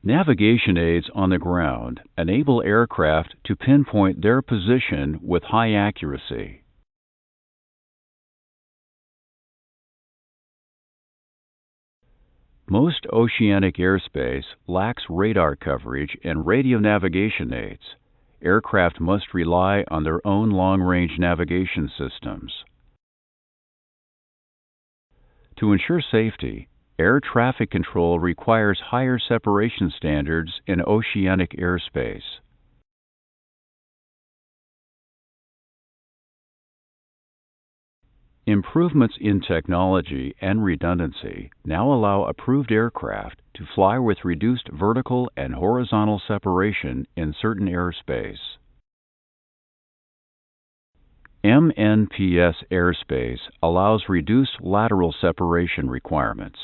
Navigation aids on the ground enable aircraft to pinpoint their position with high accuracy. Most oceanic airspace lacks radar coverage and radio navigation aids. Aircraft must rely on their own long-range navigation systems. To ensure safety, air traffic control requires higher separation standards in oceanic airspace. Improvements in technology and redundancy now allow approved aircraft to fly with reduced vertical and horizontal separation in certain airspace. MNPS airspace allows reduced lateral separation requirements.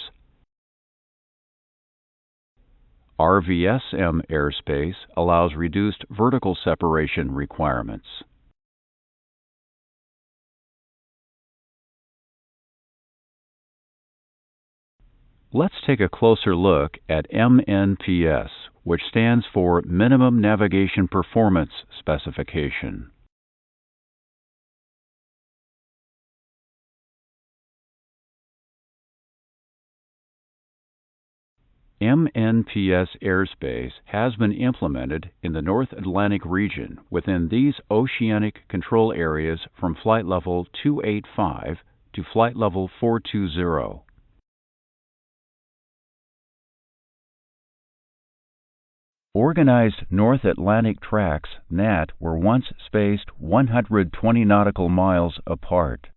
RVSM airspace allows reduced vertical separation requirements. Let's take a closer look at MNPS, which stands for Minimum Navigation Performance Specification. MNPS airspace has been implemented in the North Atlantic region within these oceanic control areas from flight level 285 to flight level 420. Organized North Atlantic tracks, NAT, were once spaced 120 nautical miles apart.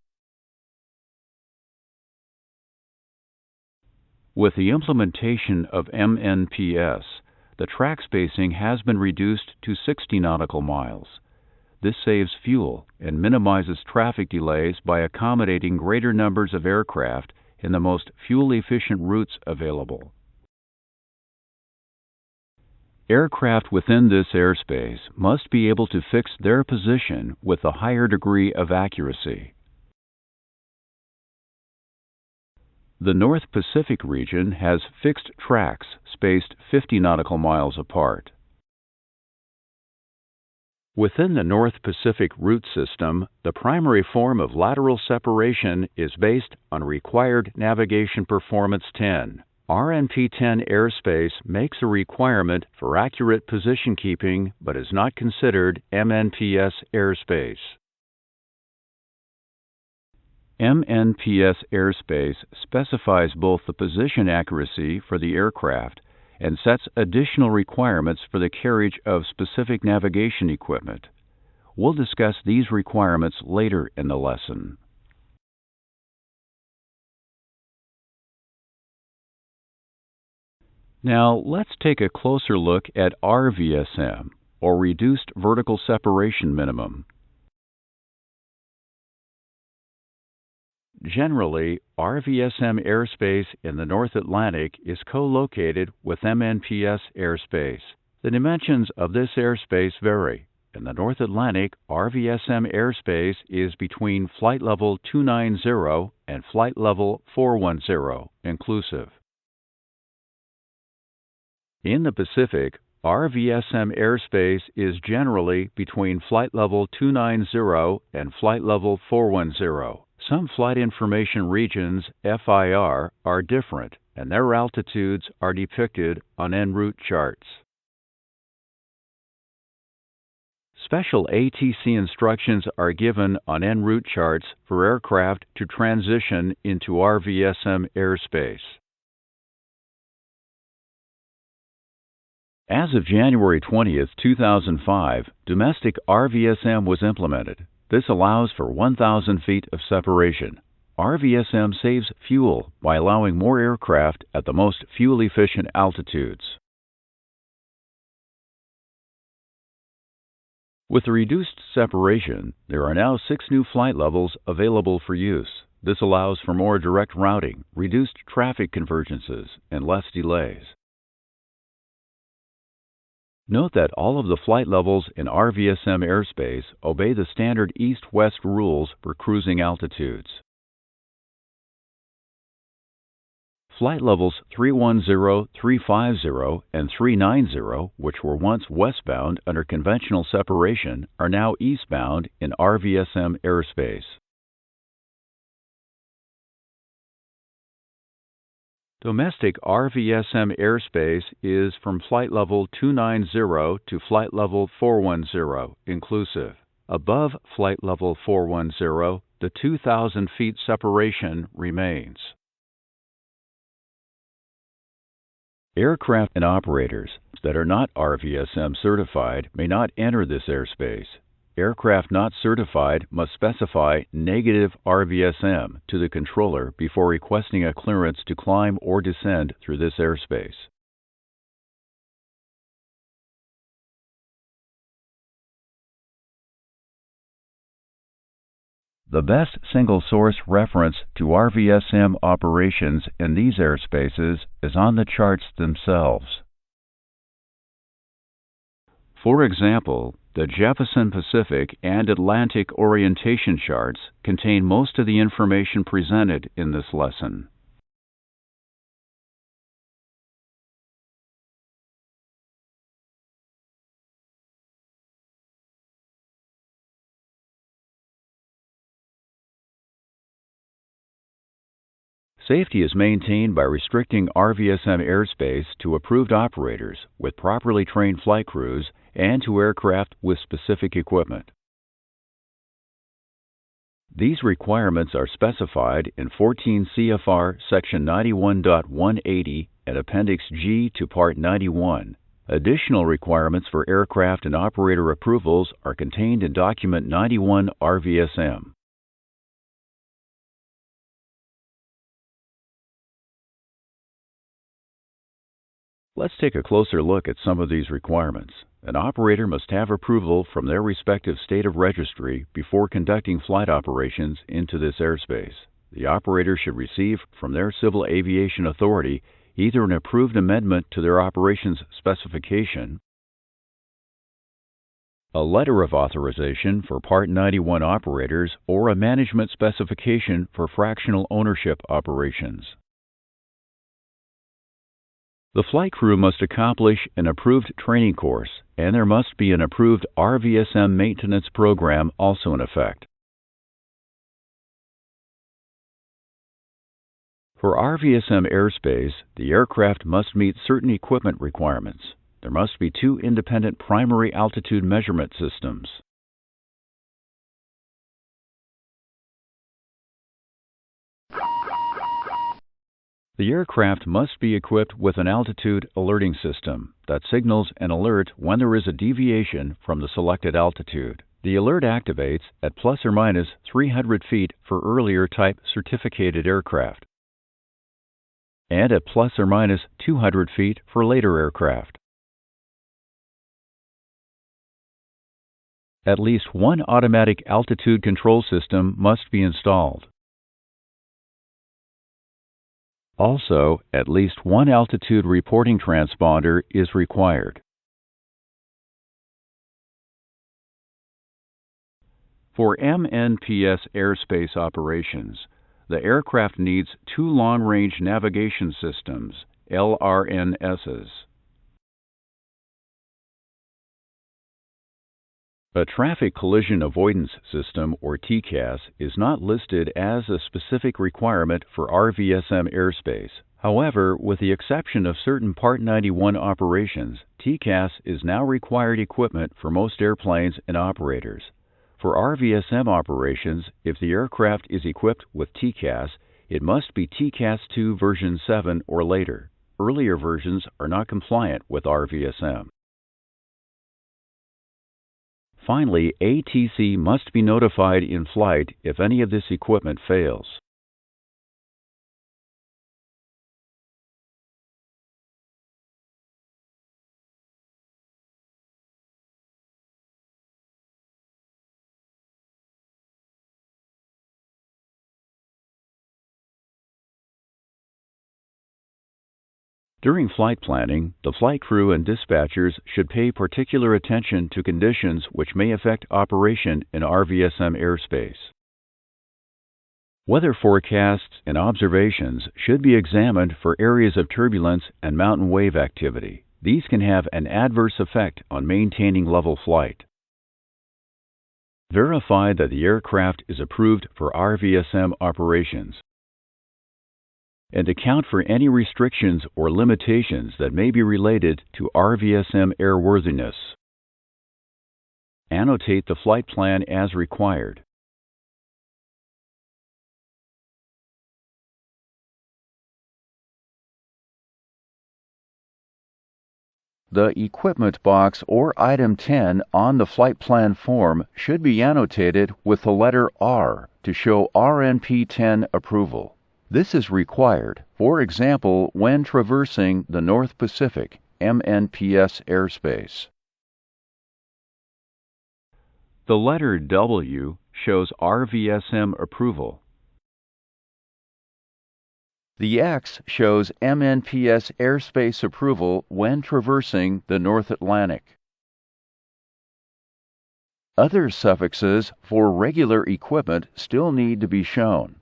With the implementation of MNPS, the track spacing has been reduced to 60 nautical miles. This saves fuel and minimizes traffic delays by accommodating greater numbers of aircraft in the most fuel-efficient routes available. Aircraft within this airspace must be able to fix their position with a higher degree of accuracy. The North Pacific region has fixed tracks spaced 50 nautical miles apart. Within the North Pacific route system, the primary form of lateral separation is based on Required Navigation Performance 10. RNP 10 airspace makes a requirement for accurate position keeping but is not considered MNPS airspace. MNPS airspace specifies both the position accuracy for the aircraft and sets additional requirements for the carriage of specific navigation equipment. We'll discuss these requirements later in the lesson. Now, let's take a closer look at RVSM, or Reduced Vertical Separation Minimum. Generally, RVSM airspace in the North Atlantic is co-located with MNPS airspace. The dimensions of this airspace vary. In the North Atlantic, RVSM airspace is between flight level 290 and flight level 410 inclusive. In the Pacific, RVSM airspace is generally between flight level 290 and flight level 410. Some flight information regions, FIR, are different, and their altitudes are depicted on en route charts. Special ATC instructions are given on en route charts for aircraft to transition into RVSM airspace. As of January 20, 2005, domestic RVSM was implemented. This allows for 1,000 feet of separation. RVSM saves fuel by allowing more aircraft at the most fuel-efficient altitudes. With the reduced separation, there are now 6 new flight levels available for use. This allows for more direct routing, reduced traffic convergences, and less delays. Note that all of the flight levels in RVSM airspace obey the standard east-west rules for cruising altitudes. Flight levels 310, 350, and 390, which were once westbound under conventional separation, are now eastbound in RVSM airspace. Domestic RVSM airspace is from flight level 290 to flight level 410, inclusive. Above flight level 410, the 2,000 feet separation remains. Aircraft and operators that are not RVSM certified may not enter this airspace. Aircraft not certified must specify negative RVSM to the controller before requesting a clearance to climb or descend through this airspace. The best single-source reference to RVSM operations in these airspaces is on the charts themselves. For example, the Jefferson Pacific and Atlantic orientation charts contain most of the information presented in this lesson. Safety is maintained by restricting RVSM airspace to approved operators with properly trained flight crews and to aircraft with specific equipment. These requirements are specified in 14 CFR Section 91.180 and Appendix G to Part 91. Additional requirements for aircraft and operator approvals are contained in Document 91 RVSM. Let's take a closer look at some of these requirements. An operator must have approval from their respective state of registry before conducting flight operations into this airspace. The operator should receive from their Civil Aviation Authority either an approved amendment to their operations specification, a letter of authorization for Part 91 operators, or a management specification for fractional ownership operations. The flight crew must accomplish an approved training course, and there must be an approved RVSM maintenance program also in effect. For RVSM airspace, the aircraft must meet certain equipment requirements. There must be 2 independent primary altitude measurement systems. The aircraft must be equipped with an altitude alerting system that signals an alert when there is a deviation from the selected altitude. The alert activates at plus or minus 300 feet for earlier type certificated aircraft, and at plus or minus 200 feet for later aircraft. At least one automatic altitude control system must be installed. Also, at least one altitude reporting transponder is required. For MNPS airspace operations, the aircraft needs 2 long-range navigation systems, LRNSs. A traffic collision avoidance system, or TCAS, is not listed as a specific requirement for RVSM airspace. However, with the exception of certain Part 91 operations, TCAS is now required equipment for most airplanes and operators. For RVSM operations, if the aircraft is equipped with TCAS, it must be TCAS 2 version 7 or later. Earlier versions are not compliant with RVSM. Finally, ATC must be notified in flight if any of this equipment fails. During flight planning, the flight crew and dispatchers should pay particular attention to conditions which may affect operation in RVSM airspace. Weather forecasts and observations should be examined for areas of turbulence and mountain wave activity. These can have an adverse effect on maintaining level flight. Verify that the aircraft is approved for RVSM operations, and account for any restrictions or limitations that may be related to RVSM airworthiness. Annotate the flight plan as required. The equipment box or item 10 on the flight plan form should be annotated with the letter R to show RNP 10 approval. This is required, for example, when traversing the North Pacific MNPS airspace. The letter W shows RVSM approval. The X shows MNPS airspace approval when traversing the North Atlantic. Other suffixes for regular equipment still need to be shown.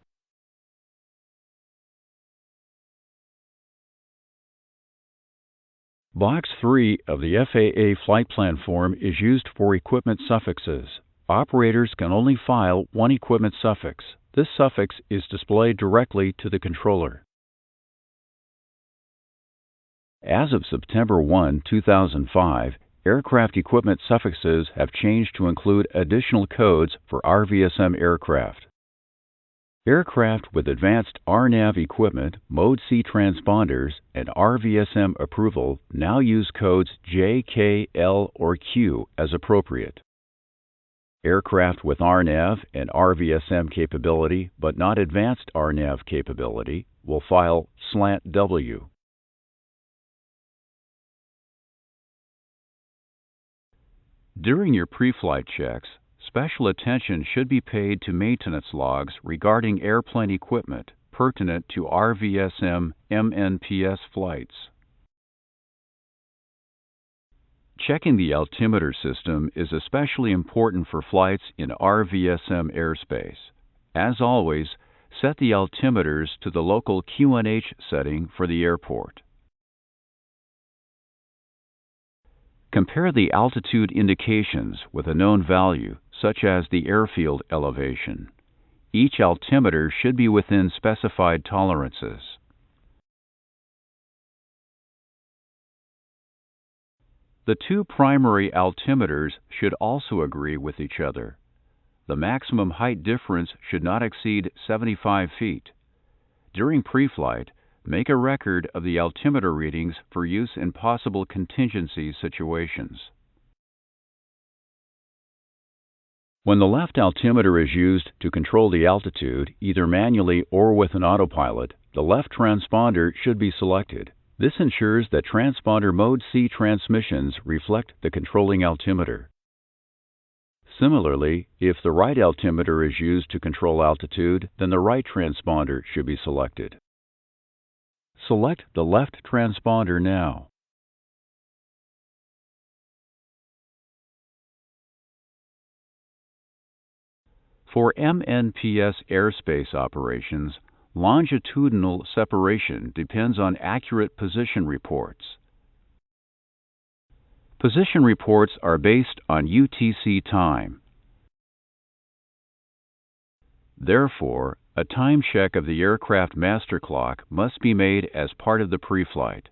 Box 3 of the FAA flight plan form is used for equipment suffixes. Operators can only file one equipment suffix. This suffix is displayed directly to the controller. As of September 1, 2005, aircraft equipment suffixes have changed to include additional codes for RVSM aircraft. Aircraft with advanced RNAV equipment, Mode C transponders, and RVSM approval now use codes J, K, L, or Q as appropriate. Aircraft with RNAV and RVSM capability but not advanced RNAV capability will file slant W. During your pre-flight checks, special attention should be paid to maintenance logs regarding airplane equipment pertinent to RVSM MNPS flights. Checking the altimeter system is especially important for flights in RVSM airspace. As always, set the altimeters to the local QNH setting for the airport. Compare the altitude indications with a known value, such as the airfield elevation. Each altimeter should be within specified tolerances. The two primary altimeters should also agree with each other. The maximum height difference should not exceed 75 feet. During pre-flight, make a record of the altimeter readings for use in possible contingency situations. When the left altimeter is used to control the altitude, either manually or with an autopilot, the left transponder should be selected. This ensures that transponder Mode C transmissions reflect the controlling altimeter. Similarly, if the right altimeter is used to control altitude, then the right transponder should be selected. Select the left transponder now. For MNPS airspace operations, longitudinal separation depends on accurate position reports. Position reports are based on UTC time. Therefore, a time check of the aircraft master clock must be made as part of the pre-flight.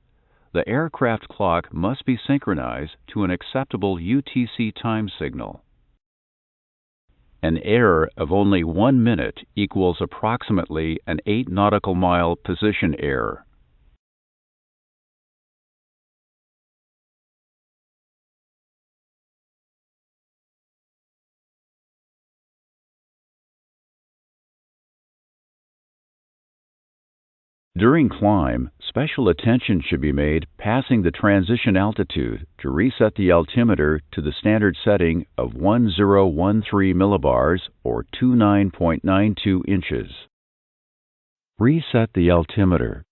The aircraft clock must be synchronized to an acceptable UTC time signal. An error of only 1 minute equals approximately an 8 nautical mile position error. During climb, special attention should be made passing the transition altitude to reset the altimeter to the standard setting of 1013 millibars or 29.92 inches. Reset the altimeter.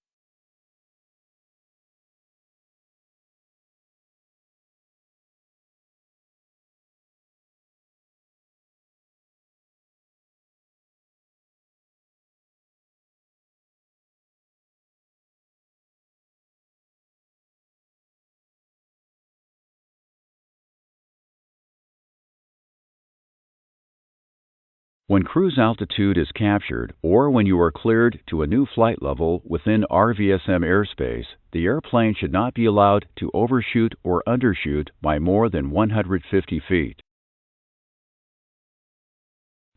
When cruise altitude is captured or when you are cleared to a new flight level within RVSM airspace, the airplane should not be allowed to overshoot or undershoot by more than 150 feet.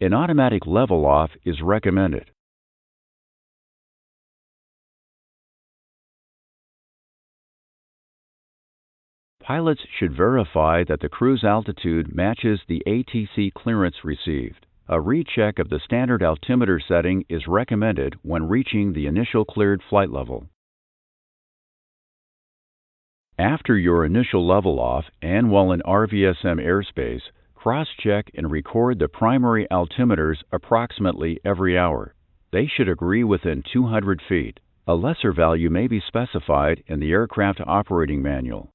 An automatic level off is recommended. Pilots should verify that the cruise altitude matches the ATC clearance received. A recheck of the standard altimeter setting is recommended when reaching the initial cleared flight level. After your initial level off and while in RVSM airspace, cross-check and record the primary altimeters approximately every hour. They should agree within 200 feet. A lesser value may be specified in the aircraft operating manual.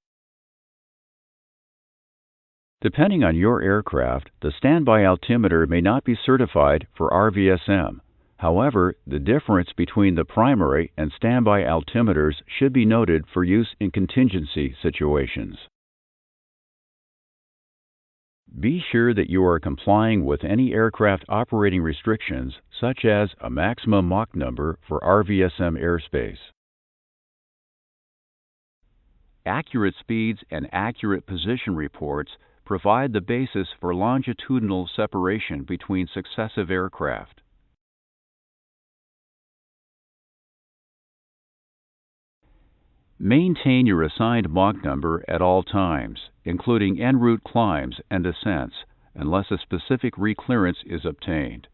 Depending on your aircraft, the standby altimeter may not be certified for RVSM. However, the difference between the primary and standby altimeters should be noted for use in contingency situations. Be sure that you are complying with any aircraft operating restrictions, such as a maximum Mach number for RVSM airspace. Accurate speeds and accurate position reports provide the basis for longitudinal separation between successive aircraft. Maintain your assigned Mach number at all times, including en route climbs and descents, unless a specific reclearance is obtained.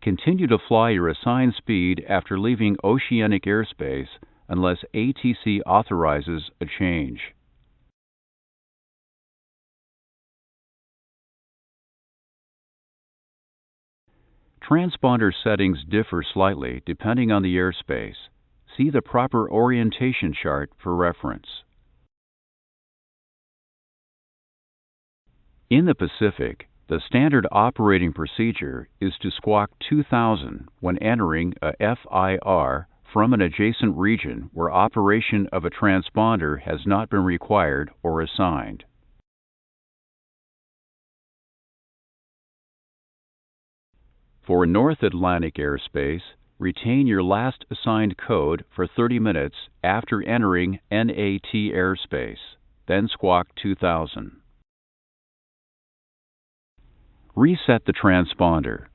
Continue to fly your assigned speed after leaving oceanic airspace unless ATC authorizes a change. Transponder settings differ slightly depending on the airspace. See the proper orientation chart for reference. In the Pacific, the standard operating procedure is to squawk 2000 when entering a FIR from an adjacent region where operation of a transponder has not been required or assigned. For North Atlantic airspace, retain your last assigned code for 30 minutes after entering NAT airspace, then squawk 2000. Reset the transponder.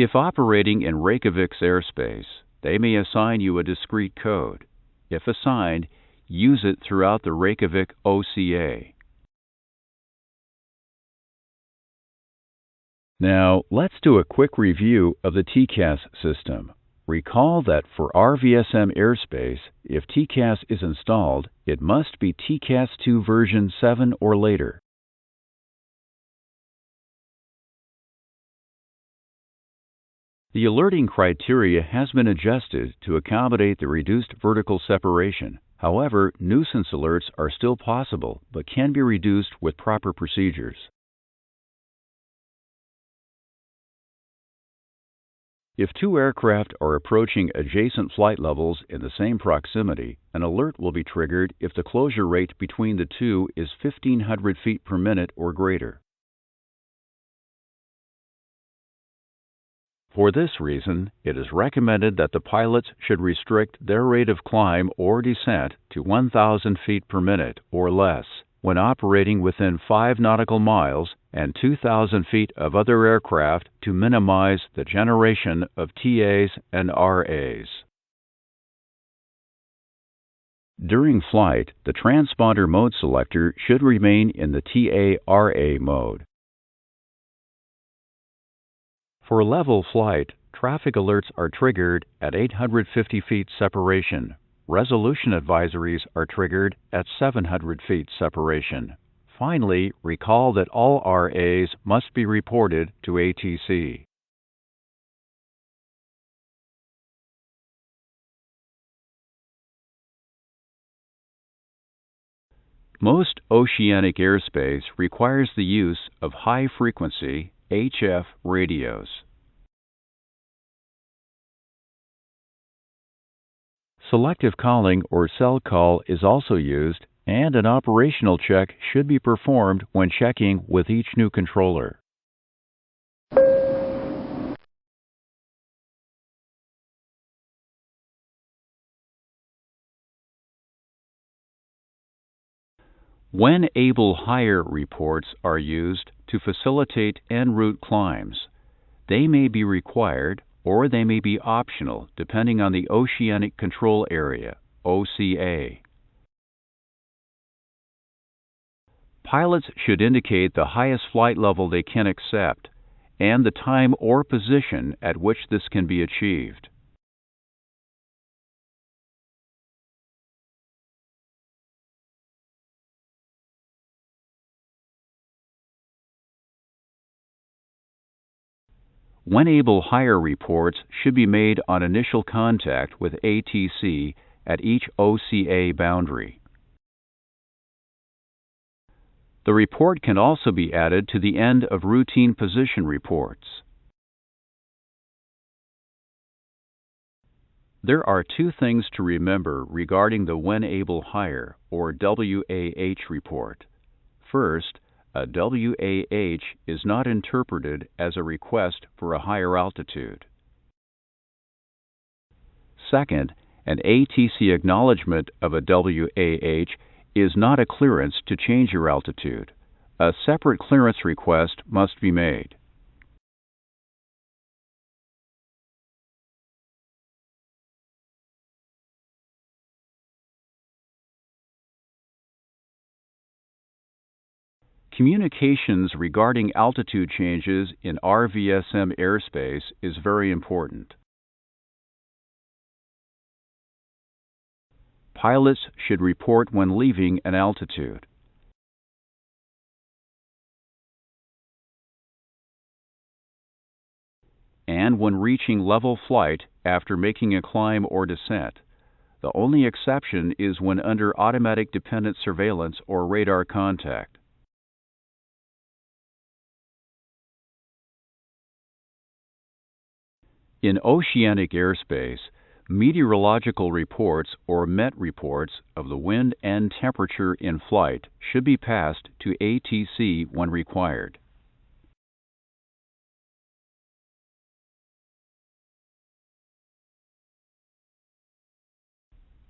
If operating in Reykjavik's airspace, they may assign you a discrete code. If assigned, use it throughout the Reykjavik OCA. Now, let's do a quick review of the TCAS system. Recall that for RVSM airspace, if TCAS is installed, it must be TCAS 2 version 7 or later. The alerting criteria has been adjusted to accommodate the reduced vertical separation. However, nuisance alerts are still possible but can be reduced with proper procedures. If two aircraft are approaching adjacent flight levels in the same proximity, an alert will be triggered if the closure rate between the two is 1,500 feet per minute or greater. For this reason, it is recommended that the pilots should restrict their rate of climb or descent to 1,000 feet per minute or less when operating within 5 nautical miles and 2,000 feet of other aircraft to minimize the generation of TAs and RAs. During flight, the transponder mode selector should remain in the TA-RA mode. For level flight, traffic alerts are triggered at 850 feet separation. Resolution advisories are triggered at 700 feet separation. Finally, recall that all RAs must be reported to ATC. Most oceanic airspace requires the use of high-frequency HF radios. Selective calling or cell call is also used, and an operational check should be performed when checking with each new controller. When able higher reports are used to facilitate en route climbs. They may be required or they may be optional depending on the Oceanic Control Area, OCA. Pilots should indicate the highest flight level they can accept and the time or position at which this can be achieved. When able higher reports should be made on initial contact with ATC at each OCA boundary. The report can also be added to the end of routine position reports. There are two things to remember regarding the When Able Higher, or WAH report. First, a WAH is not interpreted as a request for a higher altitude. Second, an ATC acknowledgement of a WAH is not a clearance to change your altitude. A separate clearance request must be made. Communications regarding altitude changes in RVSM airspace is very important. Pilots should report when leaving an altitude. And when reaching level flight after making a climb or descent. The only exception is when under automatic dependent surveillance or radar contact. In oceanic airspace, meteorological reports or MET reports of the wind and temperature in flight should be passed to ATC when required.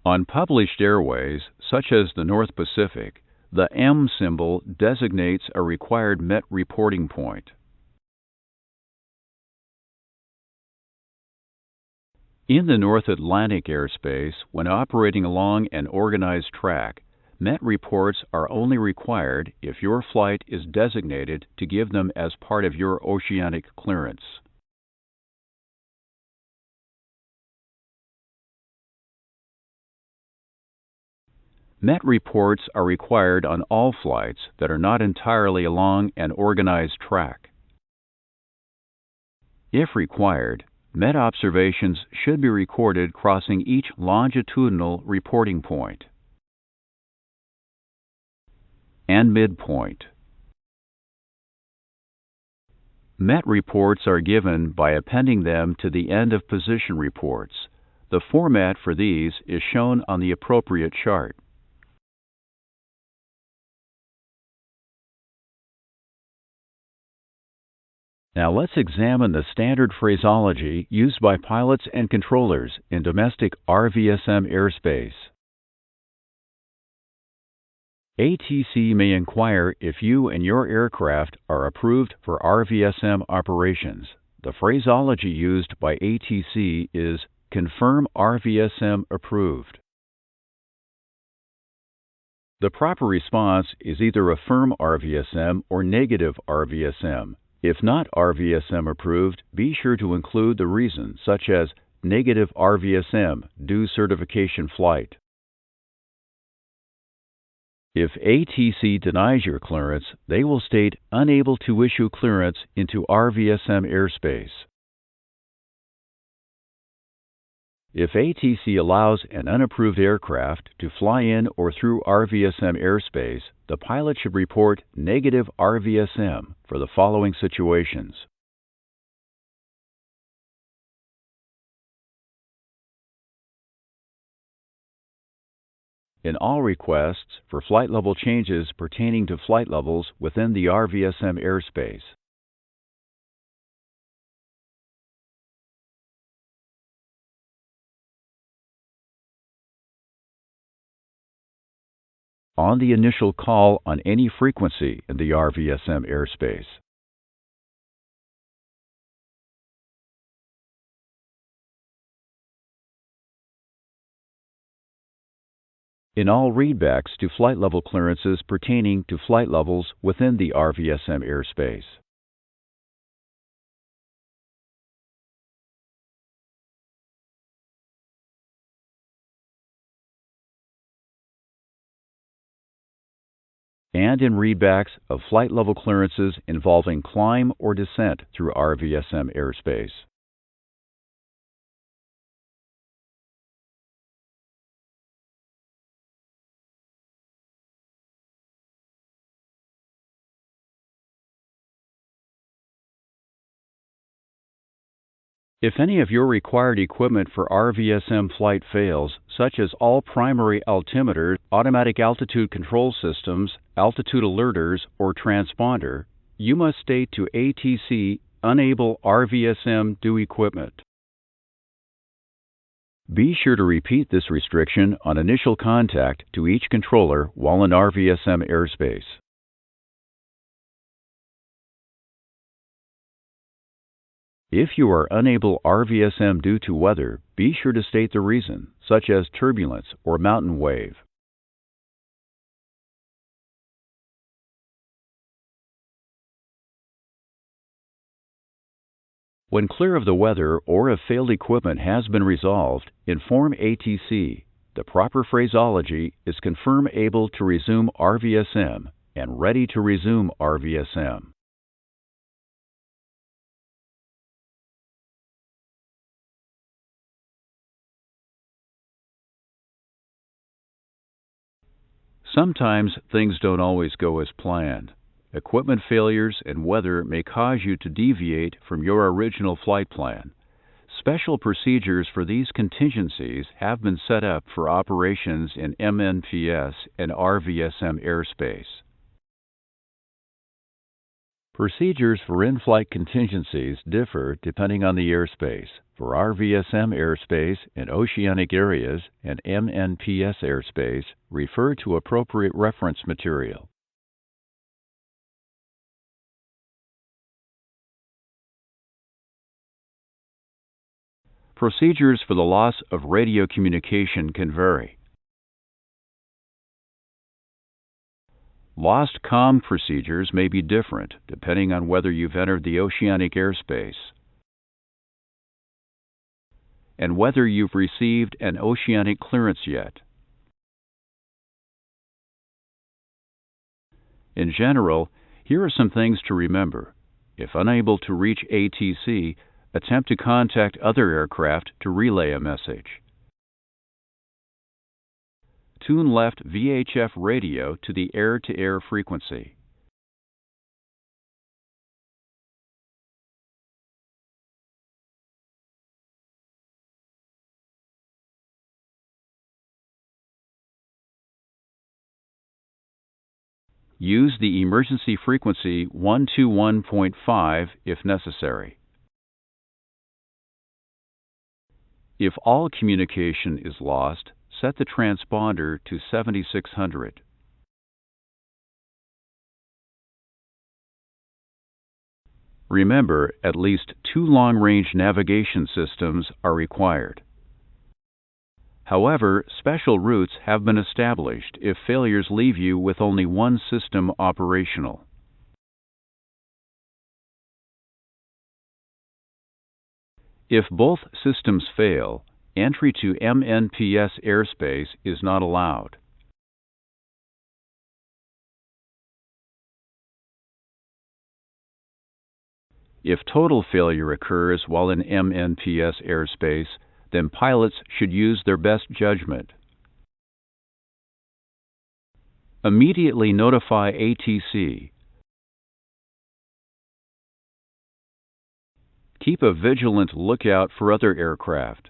On published airways, such as the North Pacific, the M symbol designates a required MET reporting point. In the North Atlantic airspace, when operating along an organized track, MET reports are only required if your flight is designated to give them as part of your oceanic clearance. MET reports are required on all flights that are not entirely along an organized track. If required, MET observations should be recorded crossing each longitudinal reporting point and midpoint. MET reports are given by appending them to the end of position reports. The format for these is shown on the appropriate chart. Now let's examine the standard phraseology used by pilots and controllers in domestic RVSM airspace. ATC may inquire if you and your aircraft are approved for RVSM operations. The phraseology used by ATC is confirm RVSM approved. The proper response is either affirm RVSM or negative RVSM. If not RVSM approved, be sure to include the reason, such as negative RVSM due certification flight. If ATC denies your clearance, they will state unable to issue clearance into RVSM airspace. If ATC allows an unapproved aircraft to fly in or through RVSM airspace, the pilot should report negative RVSM for the following situations. In all requests for flight level changes pertaining to flight levels within the RVSM airspace. On the initial call on any frequency in the RVSM airspace. In all readbacks to flight level clearances pertaining to flight levels within the RVSM airspace. And in readbacks of flight level clearances involving climb or descent through RVSM airspace. If any of your required equipment for RVSM flight fails, such as all primary altimeter, automatic altitude control systems, altitude alerters, or transponder, you must state to ATC Unable RVSM do equipment. Be sure to repeat this restriction on initial contact to each controller while in RVSM airspace. If you are unable RVSM due to weather, be sure to state the reason, such as turbulence or mountain wave. When clear of the weather or if failed equipment has been resolved, inform ATC. The proper phraseology is confirm able to resume RVSM and ready to resume RVSM. Sometimes things don't always go as planned. Equipment failures and weather may cause you to deviate from your original flight plan. Special procedures for these contingencies have been set up for operations in MNPS and RVSM airspace. Procedures for in-flight contingencies differ depending on the airspace. For RVSM airspace in oceanic areas and MNPS airspace, refer to appropriate reference material. Procedures for the loss of radio communication can vary. Lost comm procedures may be different depending on whether you've entered the oceanic airspace and whether you've received an oceanic clearance yet. In general, here are some things to remember. If unable to reach ATC, attempt to contact other aircraft to relay a message. Tune left VHF radio to the air-to-air frequency. Use the emergency frequency 121.5 if necessary. If all communication is lost, set the transponder to 7600. Remember, at least 2 long-range navigation systems are required. However, special routes have been established if failures leave you with only one system operational. If both systems fail, entry to MNPS airspace is not allowed. If total failure occurs while in MNPS airspace, then pilots should use their best judgment. Immediately notify ATC. Keep a vigilant lookout for other aircraft.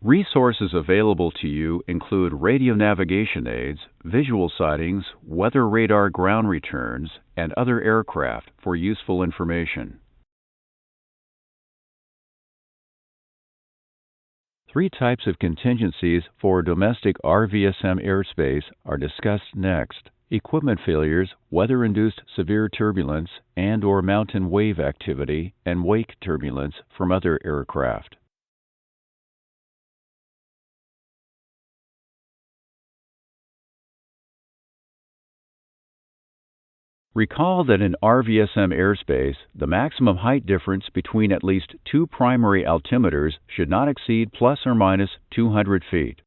Resources available to you include radio navigation aids, visual sightings, weather radar ground returns, and other aircraft for useful information. Three types of contingencies for domestic RVSM airspace are discussed next: equipment failures, weather-induced severe turbulence and/or mountain wave activity, and wake turbulence from other aircraft. Recall that in RVSM airspace, the maximum height difference between at least two primary altimeters should not exceed plus or minus 200 feet.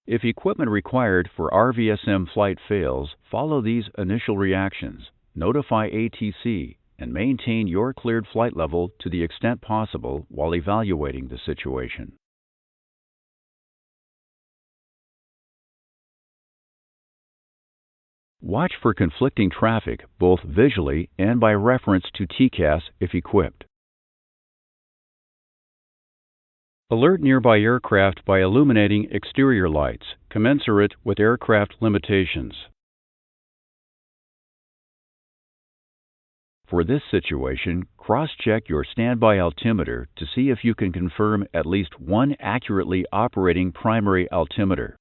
If equipment required for RVSM flight fails, follow these initial reactions. Notify ATC and maintain your cleared flight level to the extent possible while evaluating the situation. Watch for conflicting traffic both visually and by reference to TCAS if equipped. Alert nearby aircraft by illuminating exterior lights, commensurate with aircraft limitations. For this situation, cross-check your standby altimeter to see if you can confirm at least one accurately operating primary altimeter.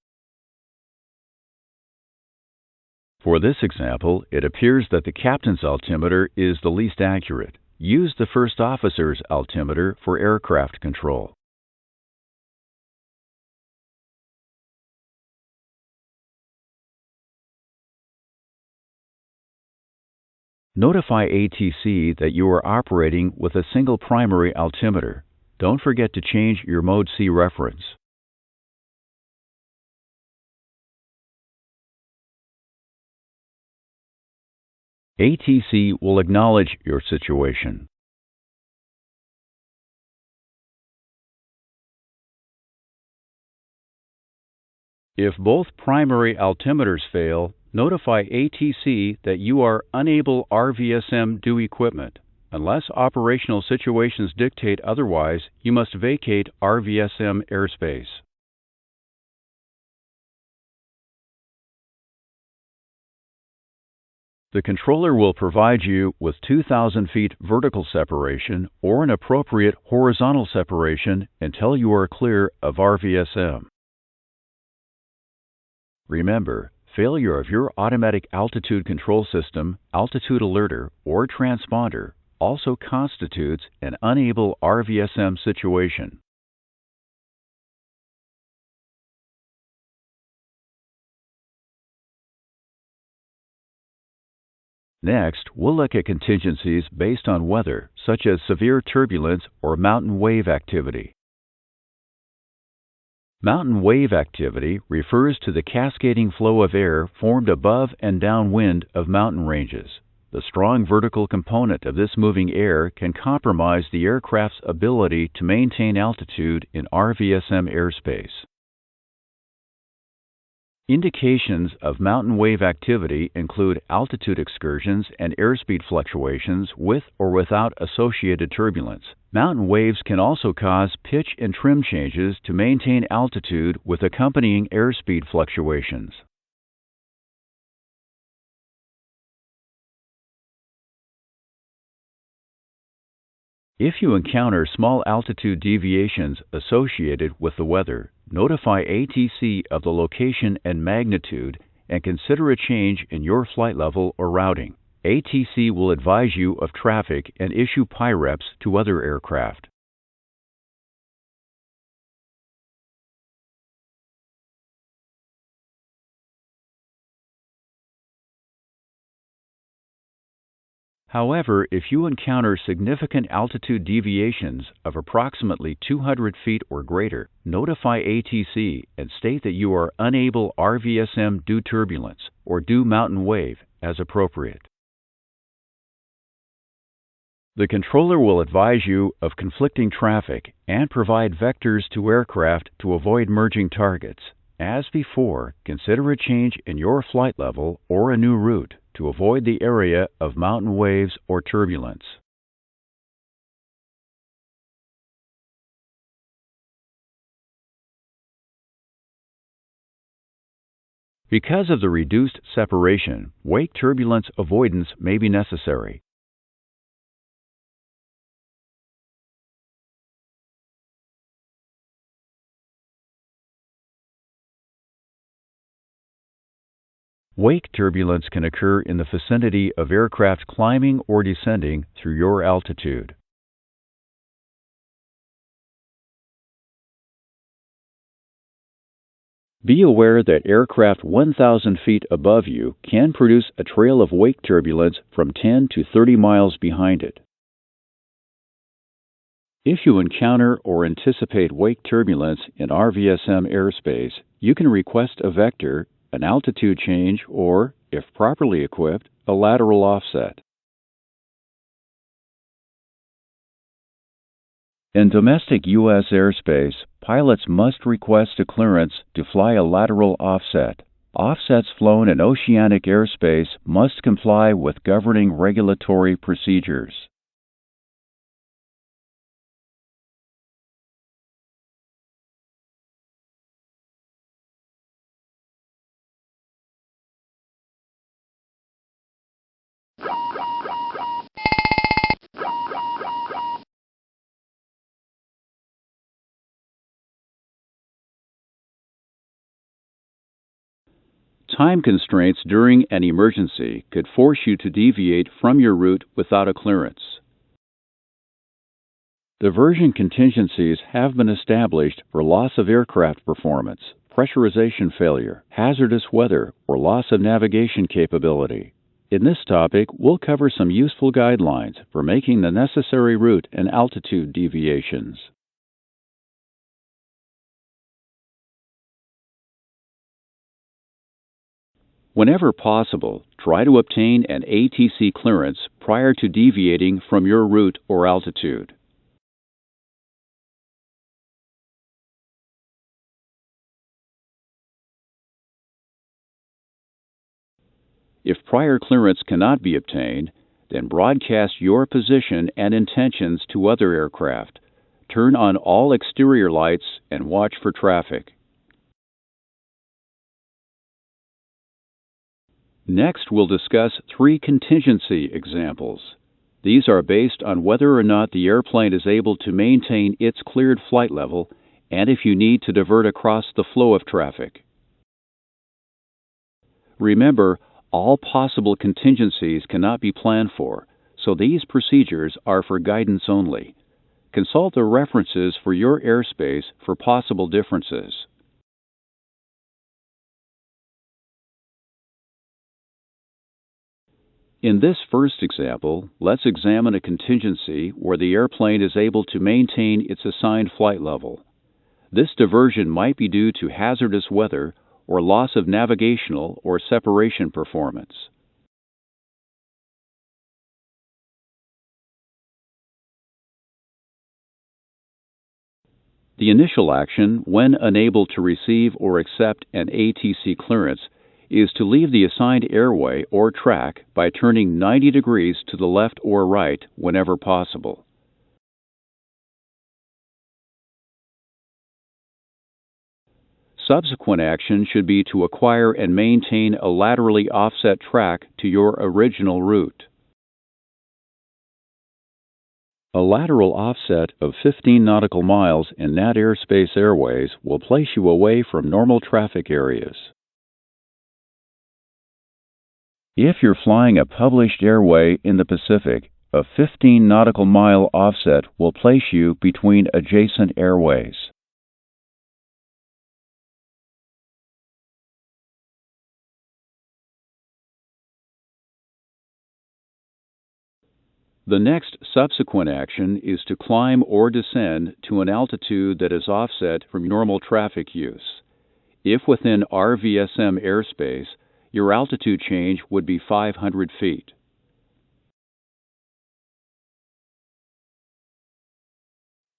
For this example, it appears that the captain's altimeter is the least accurate. Use the first officer's altimeter for aircraft control. Notify ATC that you are operating with a single primary altimeter. Don't forget to change your Mode C reference. ATC will acknowledge your situation. If both primary altimeters fail, notify ATC that you are unable RVSM due equipment. Unless operational situations dictate otherwise, you must vacate RVSM airspace. The controller will provide you with 2,000 feet vertical separation or an appropriate horizontal separation until you are clear of RVSM. Remember, failure of your automatic altitude control system, altitude alerter, or transponder also constitutes an unable RVSM situation. Next, we'll look at contingencies based on weather, such as severe turbulence or mountain wave activity. Mountain wave activity refers to the cascading flow of air formed above and downwind of mountain ranges. The strong vertical component of this moving air can compromise the aircraft's ability to maintain altitude in RVSM airspace. Indications of mountain wave activity include altitude excursions and airspeed fluctuations with or without associated turbulence. Mountain waves can also cause pitch and trim changes to maintain altitude with accompanying airspeed fluctuations. If you encounter small altitude deviations associated with the weather, notify ATC of the location and magnitude and consider a change in your flight level or routing. ATC will advise you of traffic and issue PIREPs to other aircraft. However, if you encounter significant altitude deviations of approximately 200 feet or greater, notify ATC and state that you are unable RVSM due turbulence or due mountain wave as appropriate. The controller will advise you of conflicting traffic and provide vectors to aircraft to avoid merging targets. As before, consider a change in your flight level or a new route to avoid the area of mountain waves or turbulence. Because of the reduced separation, wake turbulence avoidance may be necessary. Wake turbulence can occur in the vicinity of aircraft climbing or descending through your altitude. Be aware that aircraft 1,000 feet above you can produce a trail of wake turbulence from 10 to 30 miles behind it. If you encounter or anticipate wake turbulence in RVSM airspace, you can request a vector, an altitude change, or, if properly equipped, a lateral offset. In domestic U.S. airspace, pilots must request a clearance to fly a lateral offset. Offsets flown in oceanic airspace must comply with governing regulatory procedures. Time constraints during an emergency could force you to deviate from your route without a clearance. Diversion contingencies have been established for loss of aircraft performance, pressurization failure, hazardous weather, or loss of navigation capability. In this topic, we'll cover some useful guidelines for making the necessary route and altitude deviations. Whenever possible, try to obtain an ATC clearance prior to deviating from your route or altitude. If prior clearance cannot be obtained, then broadcast your position and intentions to other aircraft. Turn on all exterior lights and watch for traffic. Next, we'll discuss 3 contingency examples. These are based on whether or not the airplane is able to maintain its cleared flight level and if you need to divert across the flow of traffic. Remember, all possible contingencies cannot be planned for, so these procedures are for guidance only. Consult the references for your airspace for possible differences. In this first example, let's examine a contingency where the airplane is able to maintain its assigned flight level. This diversion might be due to hazardous weather or loss of navigational or separation performance. The initial action, when unable to receive or accept an ATC clearance, is to leave the assigned airway or track by turning 90 degrees to the left or right whenever possible. Subsequent action should be to acquire and maintain a laterally offset track to your original route. A lateral offset of 15 nautical miles in NAT airspace airways will place you away from normal traffic areas. If you're flying a published airway in the Pacific, a 15 nautical mile offset will place you between adjacent airways. The next subsequent action is to climb or descend to an altitude that is offset from normal traffic use. If within RVSM airspace, your altitude change would be 500 feet.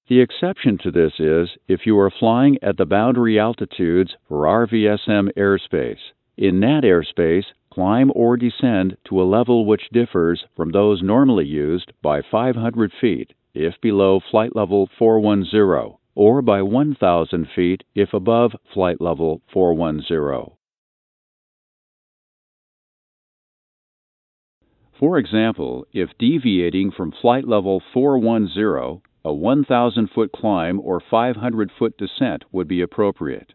The exception to this is if you are flying at the boundary altitudes for RVSM airspace. In NAT airspace, climb or descend to a level which differs from those normally used by 500 feet if below flight level 410, or by 1,000 feet if above flight level 410. For example, if deviating from flight level 410, a 1,000-foot climb or 500-foot descent would be appropriate.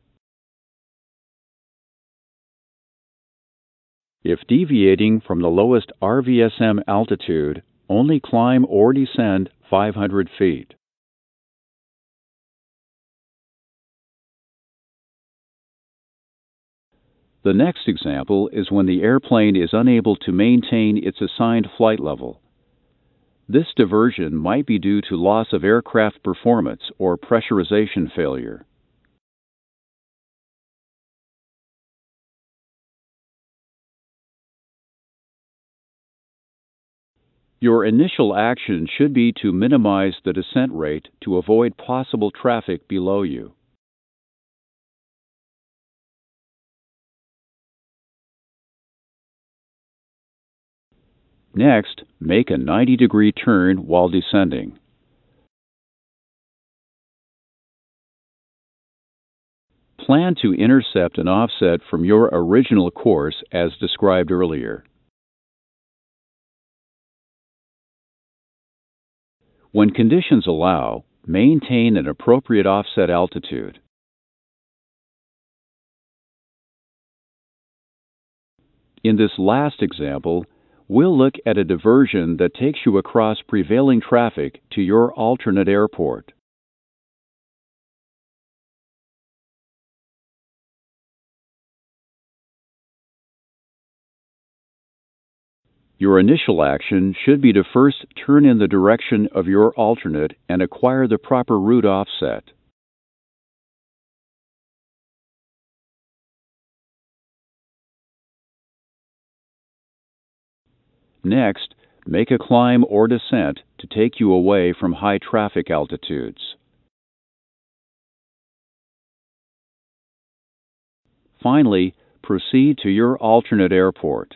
If deviating from the lowest RVSM altitude, only climb or descend 500 feet. The next example is when the airplane is unable to maintain its assigned flight level. This diversion might be due to loss of aircraft performance or pressurization failure. Your initial action should be to minimize the descent rate to avoid possible traffic below you. Next, make a 90-degree turn while descending. Plan to intercept an offset from your original course as described earlier. When conditions allow, maintain an appropriate offset altitude. In this last example, we'll look at a diversion that takes you across prevailing traffic to your alternate airport. Your initial action should be to first turn in the direction of your alternate and acquire the proper route offset. Next, make a climb or descent to take you away from high traffic altitudes. Finally, proceed to your alternate airport.